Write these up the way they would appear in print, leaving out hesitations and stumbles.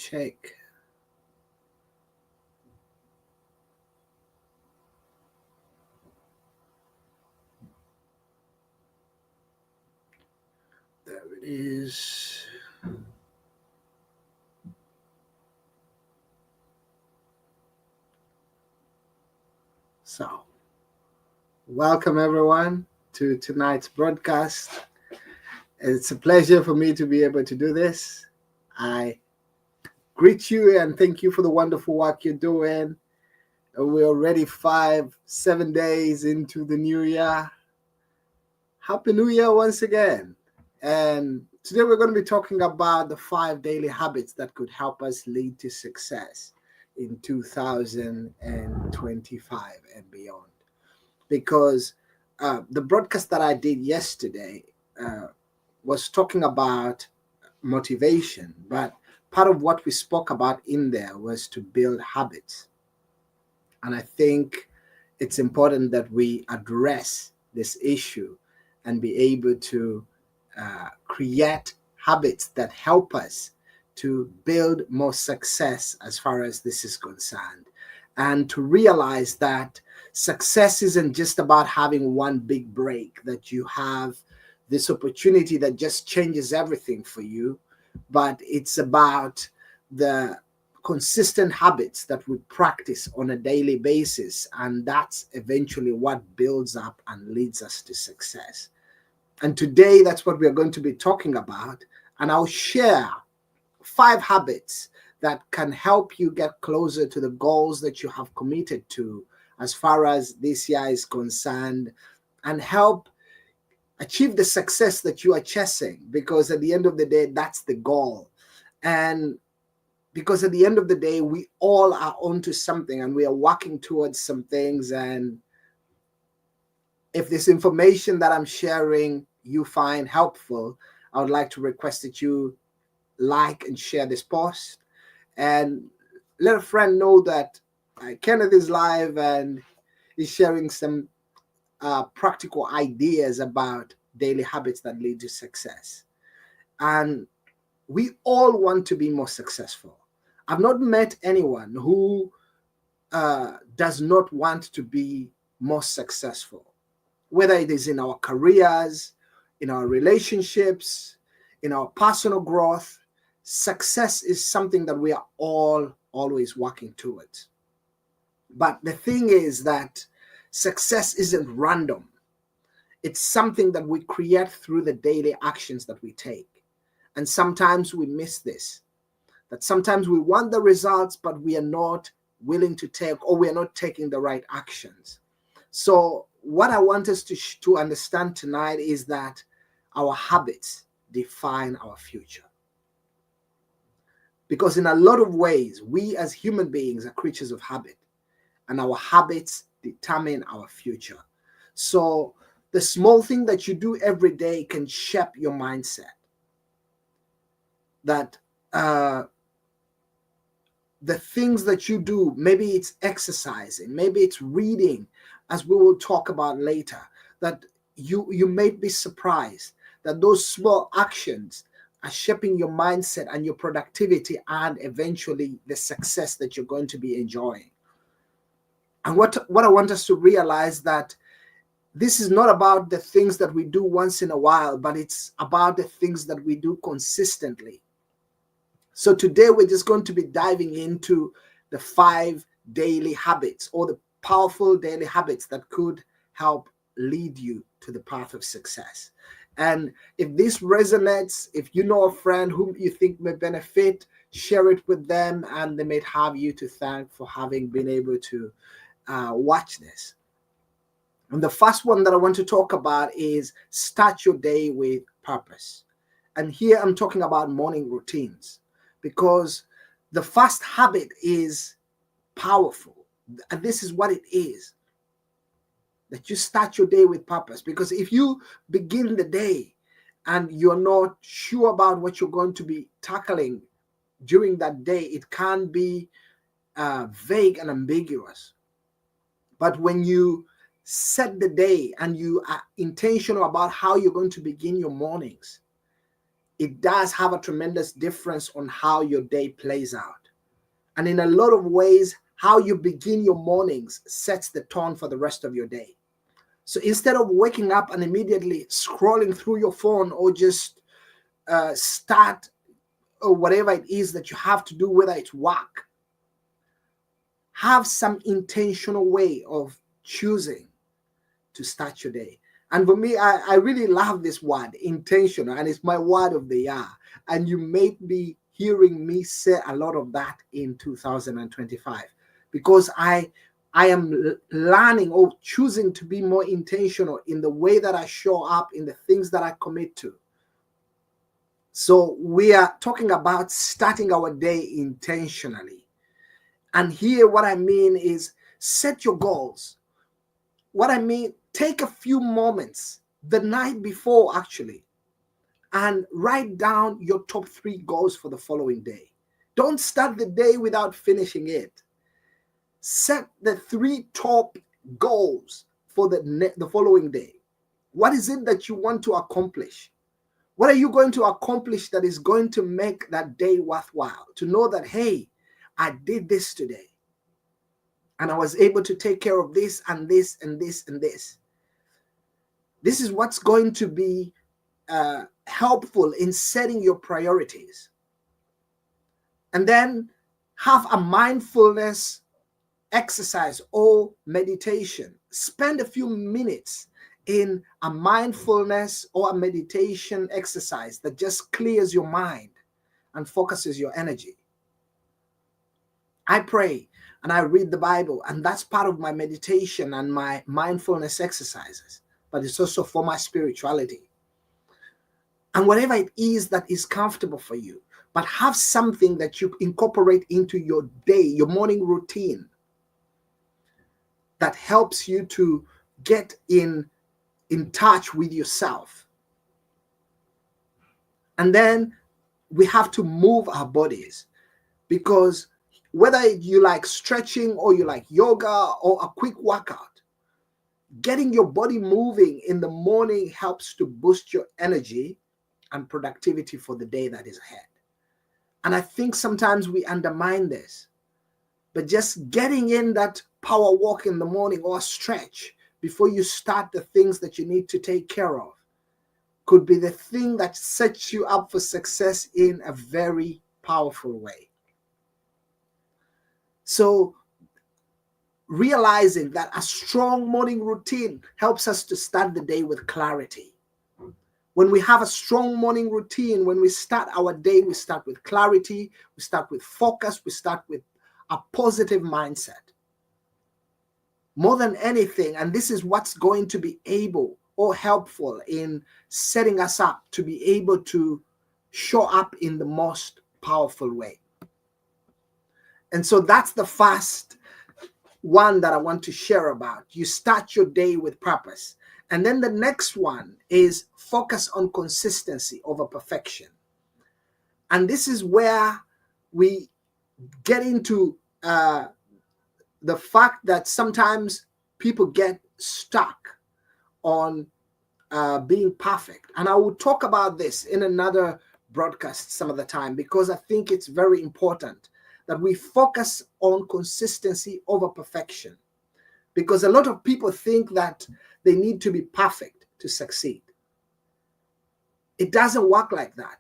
check. There it is. So, welcome everyone to tonight's broadcast. It's a pleasure for me to be able to do this. I greet you and thank you for the wonderful work you're doing. We're already 7 days into the new year. Happy New Year once again. And today we're going to be talking about the 5 daily habits that could help us lead to success in 2025 and beyond. Because the broadcast that I did yesterday was talking about motivation, but part of what we spoke about in there was to build habits. And I think it's important that we address this issue and be able to create habits that help us to build more success as far as this is concerned. And to realize that success isn't just about having one big break, that you have this opportunity that just changes everything for you, but it's about the consistent habits that we practice on a daily basis. And that's eventually what builds up and leads us to success. And today, that's what we're going to be talking about. And I'll share 5 habits that can help you get closer to the goals that you have committed to as far as this year is concerned, and help achieve the success that you are chasing. Because at the end of the day, that's the goal. And because at the end of the day, we all are onto something and we are working towards some things. And if this information that I'm sharing you find helpful, I would like to request that you like and share this post and let a friend know that Kenneth is live and is sharing some practical ideas about daily habits that lead to success. And we all want to be more successful. I've not met anyone who does not want to be more successful, whether it is in our careers, in our relationships, in our personal growth. Success is something that we are all always working towards. But the thing is that success isn't random. It's something that we create through the daily actions that we take. And sometimes we miss this. That sometimes we want the results, but we are not willing to take, or we are not taking the right actions. So what I want us to understand tonight is that our habits define our future. Because in a lot of ways, we as human beings are creatures of habit, and our habits determine our future. So the small thing that you do every day can shape your mindset. That the things that you do, maybe it's exercising, maybe it's reading, as we will talk about later, that you may be surprised that those small actions are shaping your mindset and your productivity and eventually the success that you're going to be enjoying. And what I want us to realize, that this is not about the things that we do once in a while, but it's about the things that we do consistently. So today we're just going to be diving into the 5 daily habits, or the powerful daily habits that could help lead you to the path of success. And if this resonates, if you know a friend whom you think may benefit, share it with them, and they may have you to thank for having been able to watch this. And the first one that I want to talk about is start your day with purpose. And here I'm talking about morning routines, because the first habit is powerful. And this is what it is, that you start your day with purpose. Because if you begin the day and you're not sure about what you're going to be tackling during that day, it can be vague and ambiguous. But when you set the day and you are intentional about how you're going to begin your mornings, it does have a tremendous difference on how your day plays out. And in a lot of ways, how you begin your mornings sets the tone for the rest of your day. So instead of waking up and immediately scrolling through your phone, or just start or whatever it is that you have to do, whether it's work, have some intentional way of choosing to start your day. And for me, I really love this word, intentional, and it's my word of the year. And you may be hearing me say a lot of that in 2025, because I am learning or choosing to be more intentional in the way that I show up, in the things that I commit to. So we are talking about starting our day intentionally. And here what I mean is set your goals. What I mean, take a few moments the night before actually, and write down your top 3 goals for the following day. Don't start the day without finishing it. Set the 3 top goals for the following day. What is it that you want to accomplish? What are you going to accomplish that is going to make that day worthwhile? To know that, hey, I did this today, and I was able to take care of this and this and this and this. This is what's going to be helpful in setting your priorities. And then have a mindfulness exercise or meditation. Spend a few minutes in a mindfulness or a meditation exercise that just clears your mind and focuses your energy. I pray and I read the Bible, and that's part of my meditation and my mindfulness exercises, but it's also for my spirituality. And whatever it is that is comfortable for you, but have something that you incorporate into your day, your morning routine, that helps you to get in touch with yourself. And then we have to move our bodies, because whether you like stretching or you like yoga or a quick workout, getting your body moving in the morning helps to boost your energy and productivity for the day that is ahead. And I think sometimes we undermine this, but just getting in that power walk in the morning or a stretch before you start the things that you need to take care of could be the thing that sets you up for success in a very powerful way. So realizing that a strong morning routine helps us to start the day with clarity. When we have a strong morning routine, when we start our day, we start with clarity, we start with focus, we start with a positive mindset. More than anything, and this is what's going to be able or helpful in setting us up to be able to show up in the most powerful way. And so that's the first one that I want to share about. You start your day with purpose. And then the next one is focus on consistency over perfection. And this is where we get into the fact that sometimes people get stuck on being perfect. And I will talk about this in another broadcast some of the time, because I think it's very important that we focus on consistency over perfection. Because a lot of people think that they need to be perfect to succeed. It doesn't work like that.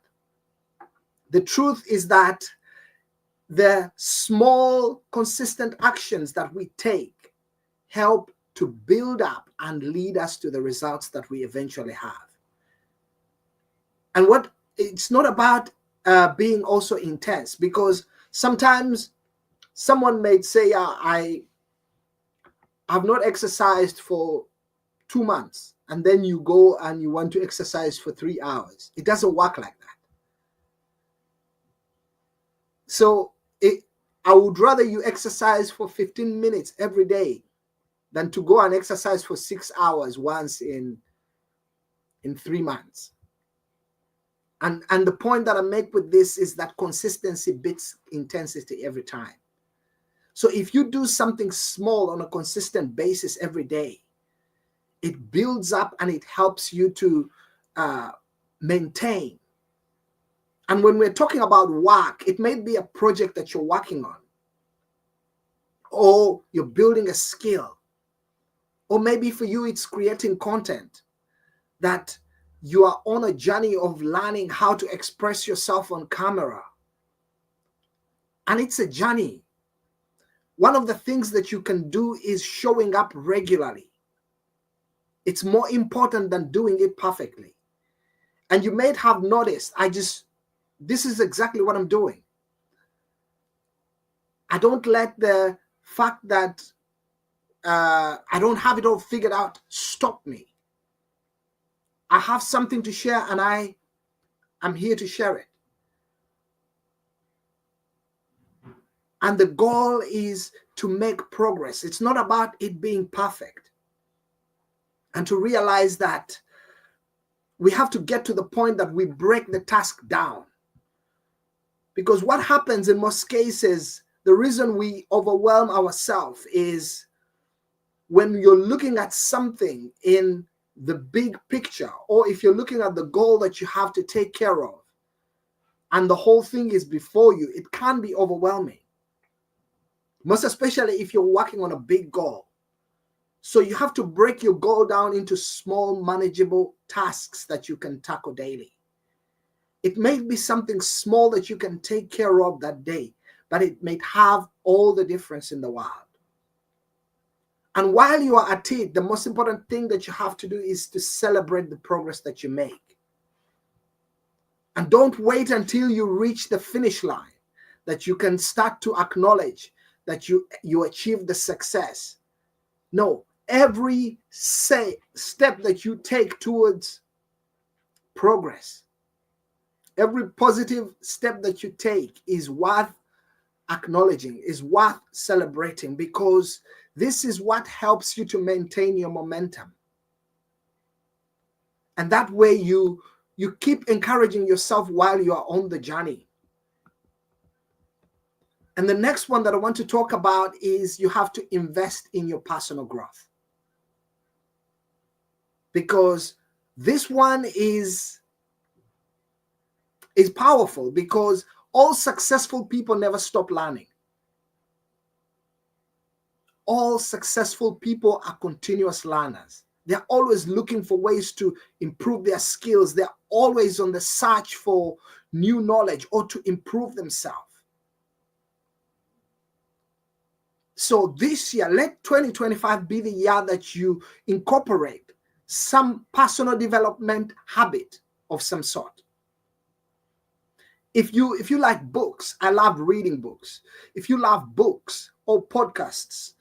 The truth is that the small, consistent actions that we take help to build up and lead us to the results that we eventually have. And what it's not about being also intense, because sometimes someone may say, I have not exercised for 2 months, and then you go and you want to exercise for 3 hours. It doesn't work like that. So I would rather you exercise for 15 minutes every day than to go and exercise for 6 hours once in 3 months. And the point that I make with this is that consistency beats intensity every time. So if you do something small on a consistent basis every day, it builds up and it helps you to maintain And when we're talking about work, it may be a project that you're working on, or you're building a skill, or maybe for you, it's creating content that you are on a journey of learning how to express yourself on camera. And it's a journey. One of the things that you can do is showing up regularly. It's more important than doing it perfectly. And you may have noticed, this is exactly what I'm doing. I don't let the fact that I don't have it all figured out stop me. I have something to share, and I'm here to share it. And the goal is to make progress. It's not about it being perfect. And to realize that we have to get to the point that we break the task down. Because what happens in most cases, the reason we overwhelm ourselves is when you're looking at something in the big picture, or if you're looking at the goal that you have to take care of, and the whole thing is before you, it can be overwhelming. Most especially if you're working on a big goal. So you have to break your goal down into small, manageable tasks that you can tackle daily. It may be something small that you can take care of that day, but it may have all the difference in the world. And while you are at it, the most important thing that you have to do is to celebrate the progress that you make. And don't wait until you reach the finish line that you can start to acknowledge that you achieved the success. No, every step that you take towards progress, every positive step that you take is worth acknowledging, is worth celebrating, because this is what helps you to maintain your momentum. And that way you keep encouraging yourself while you are on the journey. And the next one that I want to talk about is you have to invest in your personal growth. Because this one is powerful, because all successful people never stop learning. All successful people are continuous learners. They're always looking for ways to improve their skills. They're always on the search for new knowledge or to improve themselves. So this year, let 2025 be the year that you incorporate some personal development habit of some sort. If you like books, I love reading books. If you love books or podcasts,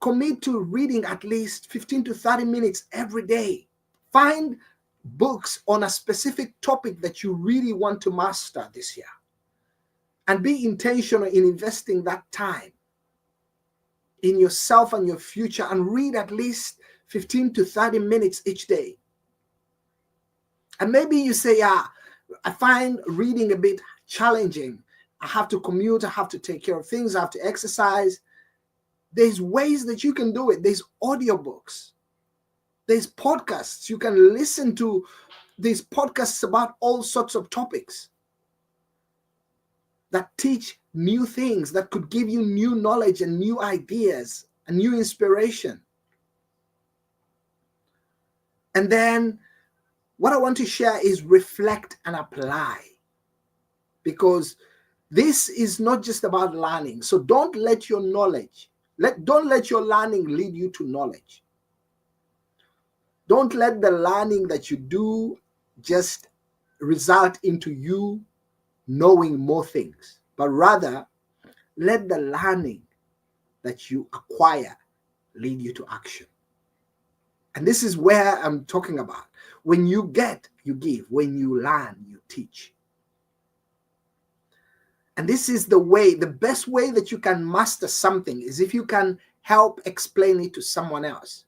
commit to reading at least 15 to 30 minutes every day. Find books on a specific topic that you really want to master this year. And be intentional in investing that time in yourself and your future, and read at least 15 to 30 minutes each day. And maybe you say, I find reading a bit challenging. I have to commute, I have to take care of things, I have to exercise. There's ways that you can do it. There's audiobooks. There's podcasts. You can listen to these podcasts about all sorts of topics that teach new things, that could give you new knowledge and new ideas and new inspiration. And then what I want to share is reflect and apply, because this is not just about learning. So don't let your don't let your learning lead you to knowledge. Don't let the learning that you do just result into you knowing more things, but rather let the learning that you acquire lead you to action. And this is where I'm talking about. When you get, you give. When you learn, you teach. And this is the best way that you can master something is if you can help explain it to someone else.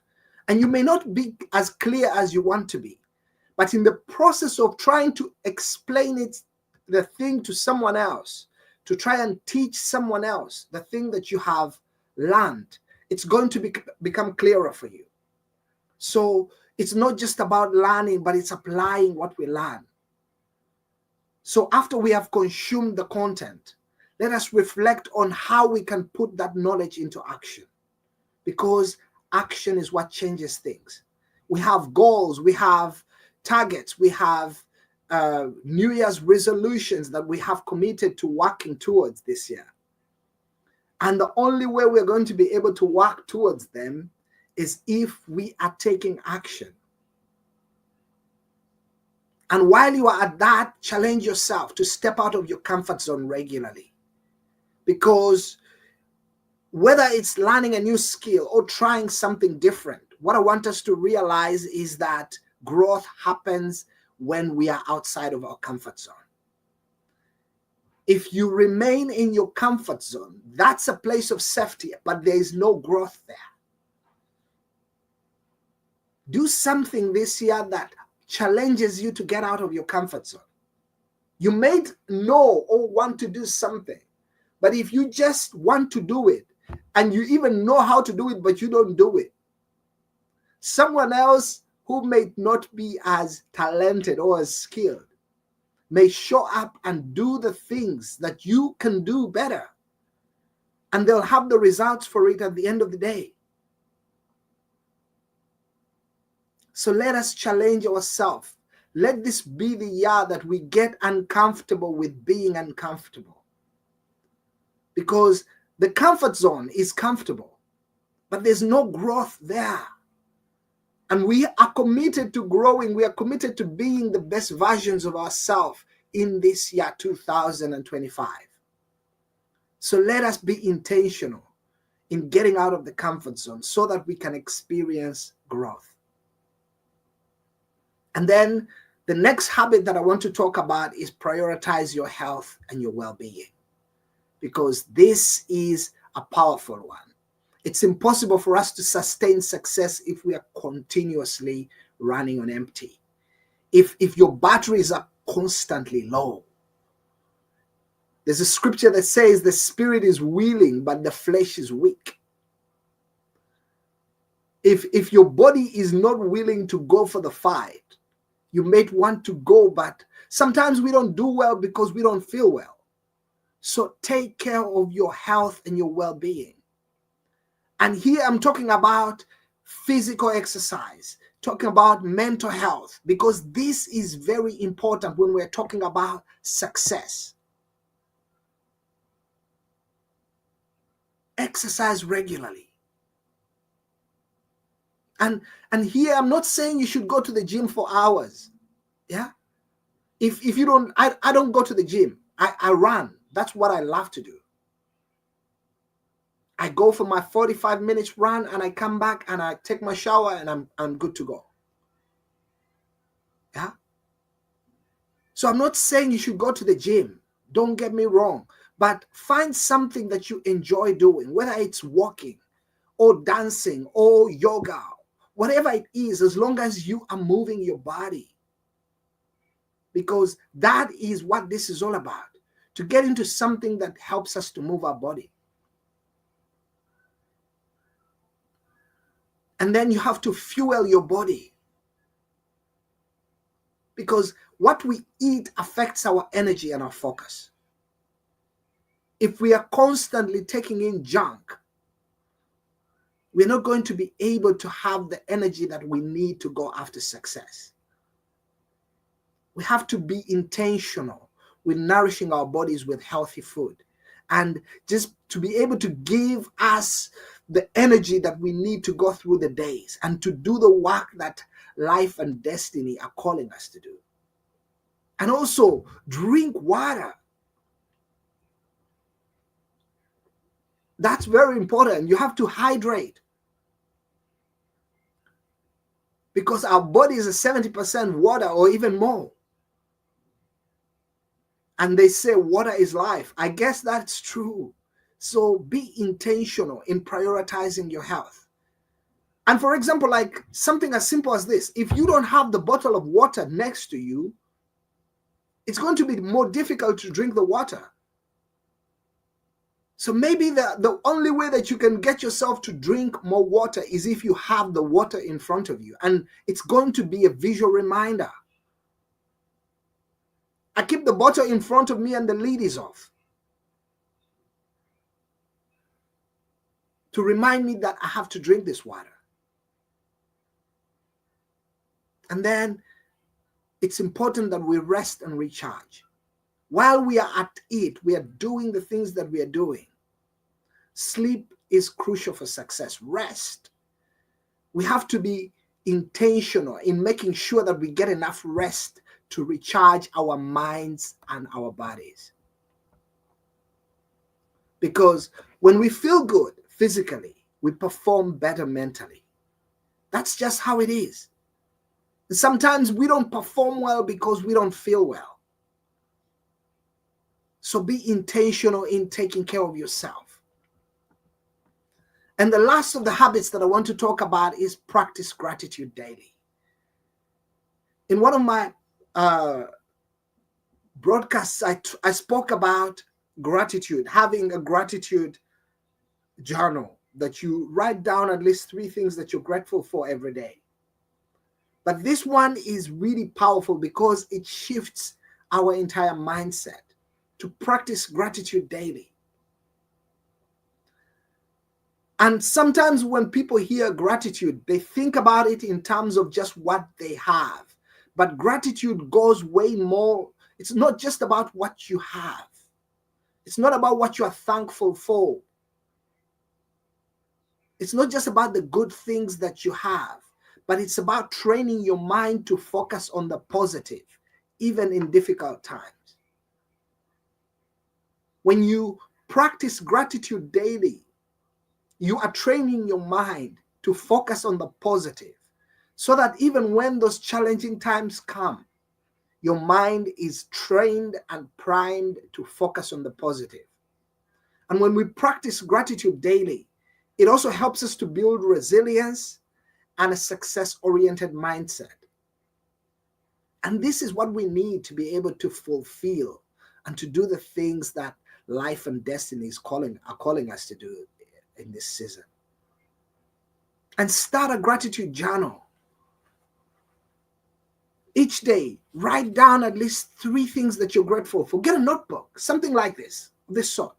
And you may not be as clear as you want to be, but in the process of trying to explain the thing to someone else, to try and teach someone else the thing that you have learned, it's going to become clearer for you. So it's not just about learning, but it's applying what we learn. So after we have consumed the content, let us reflect on how we can put that knowledge into action, because action is what changes things. We have goals, we have targets, we have New Year's resolutions that we have committed to working towards this year. And the only way we're going to be able to work towards them is if we are taking action. And while you are at that, challenge yourself to step out of your comfort zone regularly. Because whether it's learning a new skill or trying something different, what I want us to realize is that growth happens when we are outside of our comfort zone. If you remain in your comfort zone, that's a place of safety, but there is no growth there. Do something this year that challenges you to get out of your comfort zone. You may know or want to do something, but if you just want to do it and you even know how to do it, but you don't do it, someone else who may not be as talented or as skilled may show up and do the things that you can do better, and they'll have the results for it at the end of the day. So let us challenge ourselves. Let this be the year that we get uncomfortable with being uncomfortable. Because the comfort zone is comfortable, but there's no growth there. And we are committed to growing. We are committed to being the best versions of ourselves in this year 2025. So let us be intentional in getting out of the comfort zone so that we can experience growth. And then the next habit that I want to talk about is prioritize your health and your well-being, because this is a powerful one. It's impossible for us to sustain success if we are continuously running on empty. If your batteries are constantly low. There's a scripture that says the spirit is willing, but the flesh is weak. If your body is not willing to go for the fight, you may want to go, but sometimes we don't do well because we don't feel well. So take care of your health and your well-being. And here I'm talking about physical exercise, talking about mental health, because this is very important when we're talking about success. Exercise regularly. And here I'm not saying you should go to the gym for hours. Yeah. If you don't, I don't go to the gym. I run. That's what I love to do. I go for my 45 minutes run and I come back and I take my shower and I'm good to go. Yeah. So I'm not saying you should go to the gym. Don't get me wrong. But find something that you enjoy doing, whether it's walking or dancing or yoga, whatever it is, as long as you are moving your body. Because that is what this is all about, to get into something that helps us to move our body. And then you have to fuel your body, because what we eat affects our energy and our focus. If we are constantly taking in junk, we're not going to be able to have the energy that we need to go after success. We have to be intentional with nourishing our bodies with healthy food, and just to be able to give us the energy that we need to go through the days and to do the work that life and destiny are calling us to do. And also drink water. That's very important. You have to hydrate, because our body is 70% water or even more. And they say water is life. I guess that's true. So be intentional in prioritizing your health. And for example, like something as simple as this, if you don't have the bottle of water next to you, it's going to be more difficult to drink the water. So maybe the only way that you can get yourself to drink more water is if you have the water in front of you. And it's going to be a visual reminder. I keep the bottle in front of me and the lid is off, to remind me that I have to drink this water. And then it's important that we rest and recharge. While we are at it, we are doing the things that we are doing. Sleep is crucial for success. Rest. We have to be intentional in making sure that we get enough rest to recharge our minds and our bodies. Because when we feel good physically, we perform better mentally. That's just how it is. Sometimes we don't perform well because we don't feel well. So be intentional in taking care of yourself. And the last of the habits that I want to talk about is practice gratitude daily. In one of my broadcasts, I spoke about gratitude, having a gratitude journal that you write down at least 3 things that you're grateful for every day. But this one is really powerful because it shifts our entire mindset to practice gratitude daily. And sometimes when people hear gratitude, they think about it in terms of just what they have. But gratitude goes way more. It's not just about what you have. It's not about what you are thankful for. It's not just about the good things that you have, but it's about training your mind to focus on the positive, even in difficult times. When you practice gratitude daily, you are training your mind to focus on the positive, so that even when those challenging times come, your mind is trained and primed to focus on the positive. And when we practice gratitude daily, it also helps us to build resilience and a success-oriented mindset. And this is what we need to be able to fulfill and to do the things that life and destiny are calling us to do in this season. And start a gratitude journal. Each day, write down at least 3 things that you're grateful for. Get a notebook, something like this sort.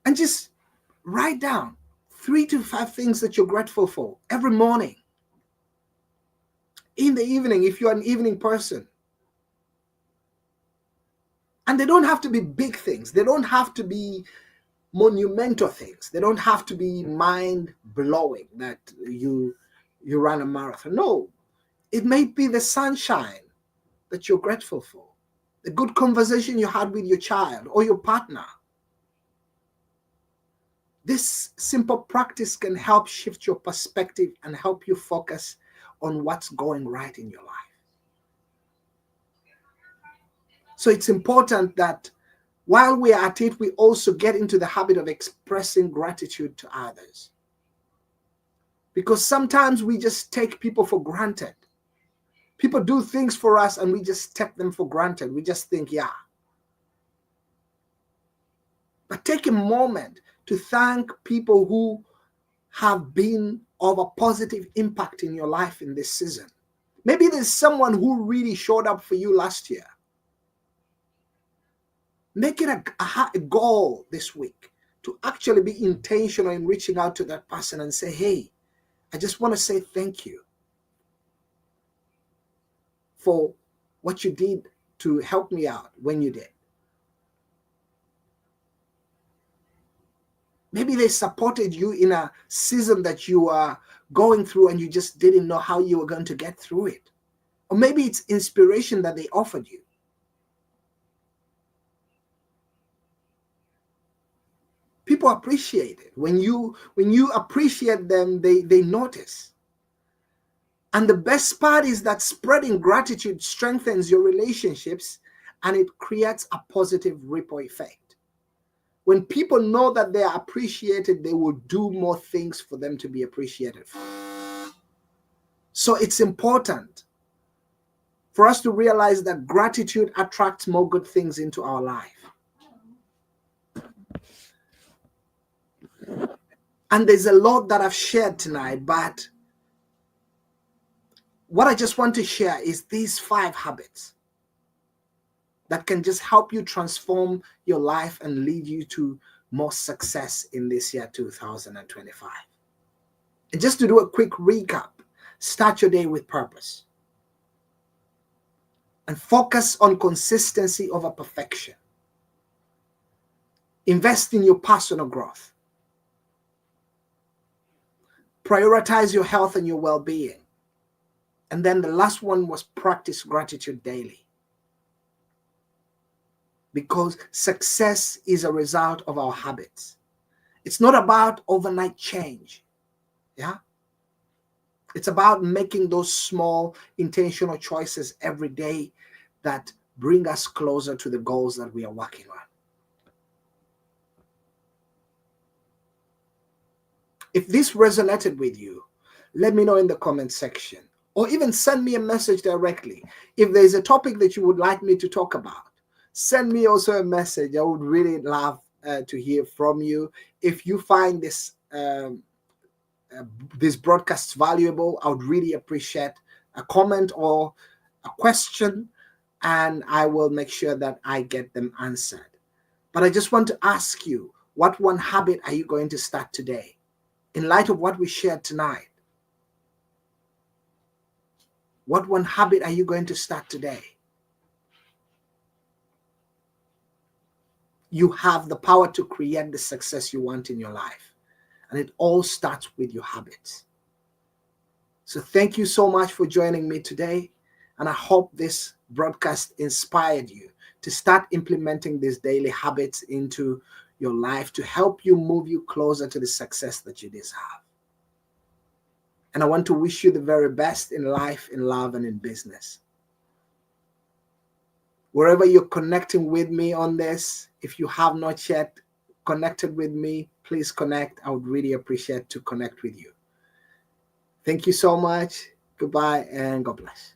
And just write down 3 to 5 things that you're grateful for every morning. In the evening, if you're an evening person. And they don't have to be big things. They don't have to be monumental things. They don't have to be mind-blowing that you run a marathon. No, it may be the sunshine that you're grateful for, the good conversation you had with your child or your partner. This simple practice can help shift your perspective and help you focus on what's going right in your life. So it's important that while we are at it, we also get into the habit of expressing gratitude to others. Because sometimes we just take people for granted. People do things for us and we just take them for granted. We just think, yeah. But take a moment to thank people who have been of a positive impact in your life in this season. Maybe there's someone who really showed up for you last year. Make it a goal this week to actually be intentional in reaching out to that person and say, hey, I just want to say thank you for what you did to help me out when you did. Maybe they supported you in a season that you are going through and you just didn't know how you were going to get through it. Or maybe it's inspiration that they offered you. People appreciate it. When you appreciate them, they notice. And the best part is that spreading gratitude strengthens your relationships and it creates a positive ripple effect. When people know that they are appreciated, they will do more things for them to be appreciated for. So it's important for us to realize that gratitude attracts more good things into our life. And there's a lot that I've shared tonight, but what I just want to share is these 5 habits that can just help you transform your life and lead you to more success in this year 2025. And just to do a quick recap, start your day with purpose and focus on consistency over perfection. Invest in your personal growth. Prioritize your health and your well-being. And then the last one was practice gratitude daily. Because success is a result of our habits. It's not about overnight change. Yeah? It's about making those small intentional choices every day that bring us closer to the goals that we are working on. If this resonated with you, let me know in the comment section, or even send me a message directly. If there's a topic that you would like me to talk about, send me also a message. I would really love to hear from you. If you find this broadcast valuable, I would really appreciate a comment or a question, and I will make sure that I get them answered. But I just want to ask you, what one habit are you going to start today? In light of what we shared tonight, what one habit are you going to start today? You have the power to create the success you want in your life. And it all starts with your habits. So thank you so much for joining me today. And I hope this broadcast inspired you to start implementing these daily habits into your life to help you move you closer to the success that you deserve. And I want to wish you the very best in life, in love, and in business. Wherever you're connecting with me on this, if you have not yet connected with me, please connect. I would really appreciate to connect with you. Thank you so much. Goodbye and God bless.